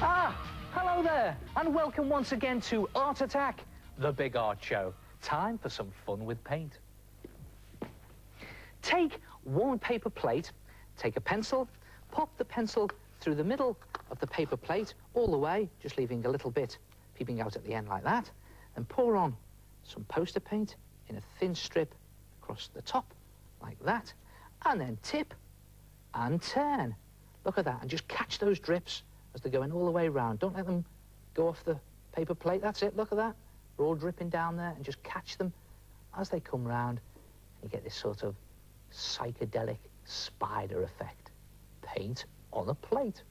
Hello there, and welcome once again to Art Attack, the big art show. Time for some fun with paint. Take one paper plate, take a pencil, pop the pencil through the middle of the paper plate all the way, just leaving a little bit peeping out at the end like that, and pour on some poster paint in a thin strip across the top, like that, and then tip and turn. Look at that, and just catch those drips as they're going all the way around. Don't let them go off the paper plate. That's it, look at that. They're all dripping down there, and just catch them as they come round. You get this sort of psychedelic spider effect. Paint on a plate.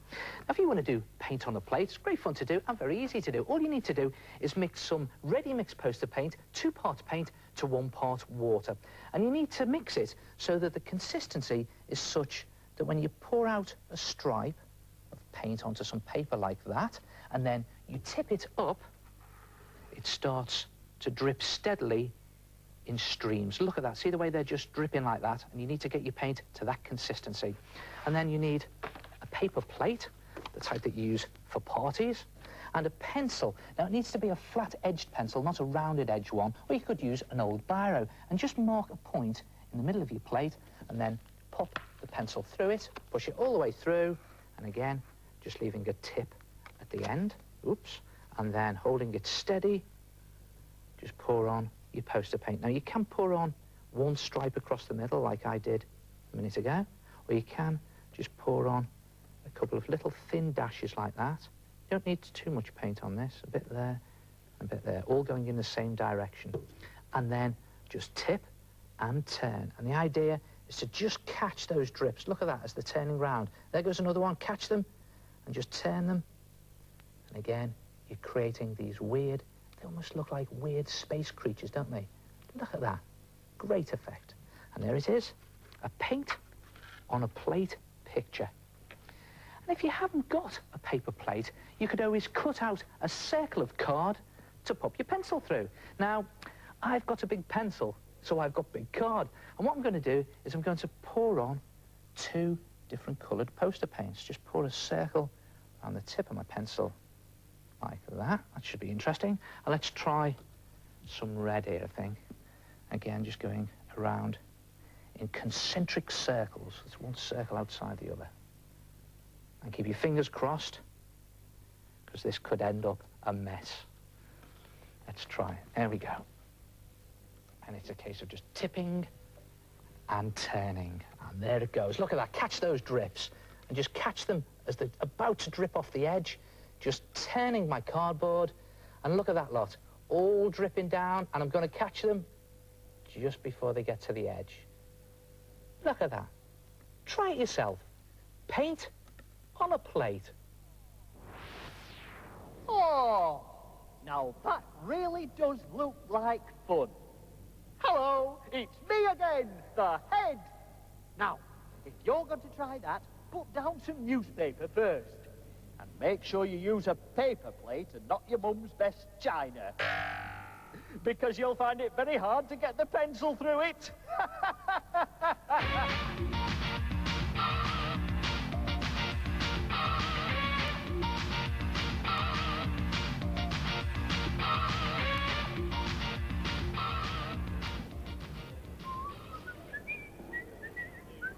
Now, if you want to do paint on a plate, it's great fun to do and very easy to do. All you need to do is mix some ready-mixed poster paint, 2 parts paint to 1 part water. And you need to mix it so that the consistency is such that when you pour out a stripe of paint onto some paper like that, and then you tip it up, it starts to drip steadily in streams. Look at that. See the way they're just dripping like that? And you need to get your paint to that consistency. And then you need a paper plate, the type that you use for parties, and a pencil. Now, it needs to be a flat-edged pencil, not a rounded-edged one, or you could use an old biro, and just mark a point in the middle of your plate, and then pop the pencil through it, push it all the way through, and again, just leaving a tip at the end, oops, and then holding it steady, just pour on your poster paint. Now, you can pour on 1 stripe across the middle, like I did a minute ago, or you can just pour on a couple of little thin dashes like that. You don't need too much paint on this, a bit there, and a bit there, all going in the same direction. And then just tip and turn. And the idea is to just catch those drips. Look at that as they're turning round. There goes another one. Catch them and just turn them. And again, you're creating these weird, they almost look like weird space creatures, don't they? Look at that. Great effect. And there it is, a paint on a plate picture. And if you haven't got a paper plate, you could always cut out a circle of card to pop your pencil through. Now, I've got a big pencil, so I've got big card. And what I'm going to do is I'm going to pour on 2 different coloured poster paints. Just pour a circle on the tip of my pencil like that. That should be interesting. And let's try some red here, I think. Again, just going around in concentric circles. There's one circle outside the other. And keep your fingers crossed, because this could end up a mess. Let's try it. There we go. And it's a case of just tipping and turning. And there it goes. Look at that. Catch those drips. And just catch them as they're about to drip off the edge. Just turning my cardboard. And look at that lot. All dripping down. And I'm going to catch them just before they get to the edge. Look at that. Try it yourself. Paint on a plate. Oh, now that really does look like fun. Hello, it's me again, the head. Now, if you're going to try that, put down some newspaper first. And make sure you use a paper plate and not your mum's best china. Because you'll find it very hard to get the pencil through it.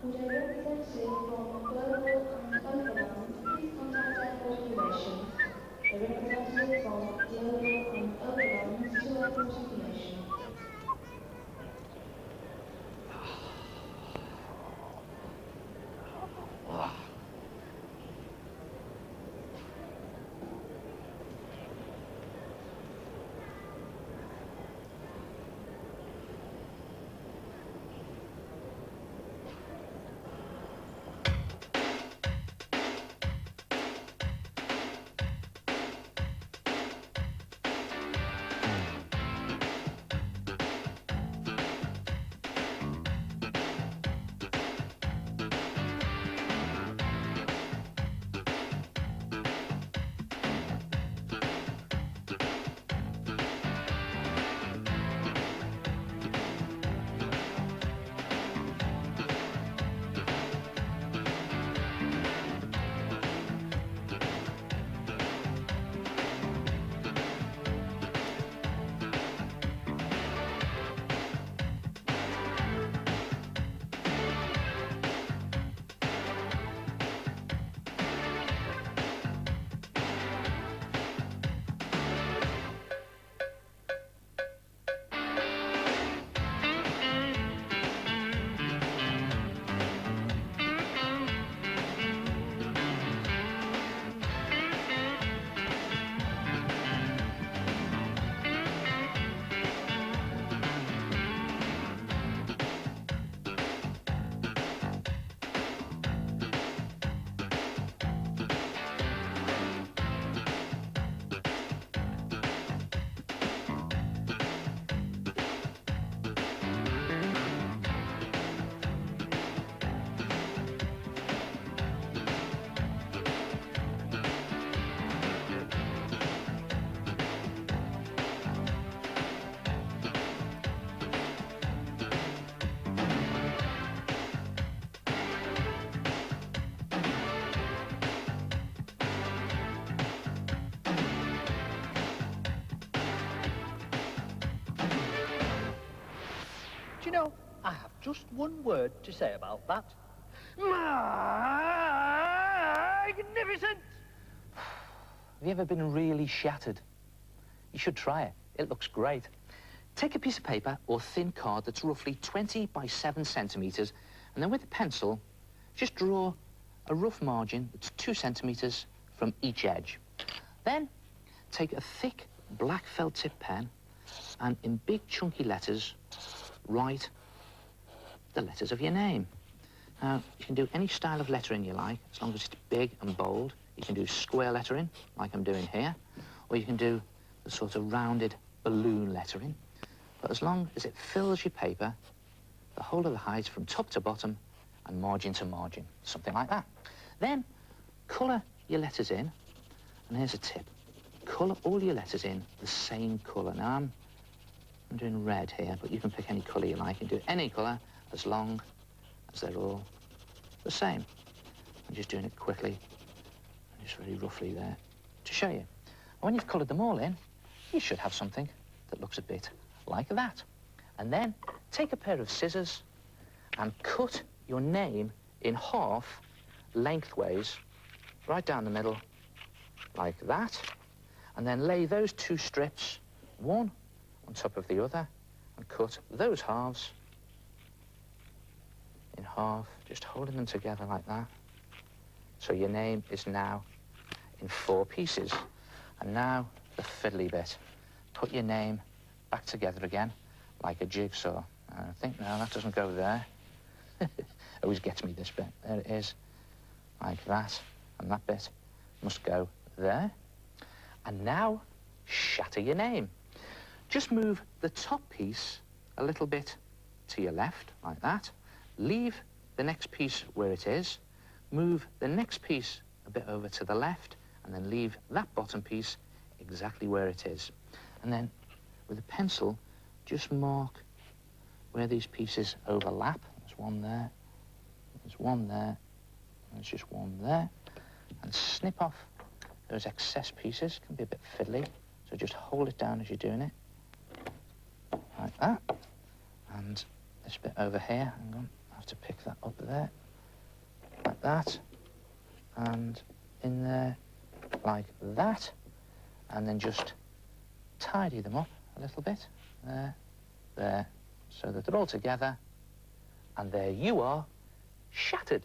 For a representative from Global and Overland, please contact Airport Relations. The representative from Global and Overland to Airport Relations. you know, I have just one word to say about that. Magnificent! Have you ever been really shattered? You should try it. It looks great. Take a piece of paper or thin card that's roughly 20 by 7 centimetres, and then with a pencil, just draw a rough margin that's 2 centimetres from each edge. Then take a thick black felt tip pen and in big chunky letters write the letters of your name. Now, you can do any style of lettering you like, as long as it's big and bold. You can do square lettering, like I'm doing here, or you can do the sort of rounded balloon lettering. But as long as it fills your paper, the whole of the height from top to bottom and margin to margin, something like that. Then, colour your letters in, and here's a tip. Colour all your letters in the same colour. Now, I'm doing red here, but you can pick any colour you like. You can do any colour as long as they're all the same. I'm just doing it quickly, and just very roughly there to show you. When you've coloured them all in, you should have something that looks a bit like that. And then take a pair of scissors and cut your name in half lengthways, right down the middle, like that. And then lay those two strips, one on top of the other, and cut those halves in half, just holding them together like that. So your name is now in 4 pieces. And now the fiddly bit. Put your name back together again, like a jigsaw. I think, no, that doesn't go there. Always gets me, this bit. There it is, like that. And that bit must go there. And now, shatter your name. Just move the top piece a little bit to your left, like that. Leave the next piece where it is. Move the next piece a bit over to the left, and then leave that bottom piece exactly where it is. And then, with a pencil, just mark where these pieces overlap. There's one there, there's one there, and there's just one there. And snip off those excess pieces. Can be a bit fiddly, so just hold it down as you're doing it, like that. And this bit over here, hang on, I have to pick that up there, like that, and in there, like that, and then just tidy them up a little bit, there, so that they're all together, and there you are, shattered.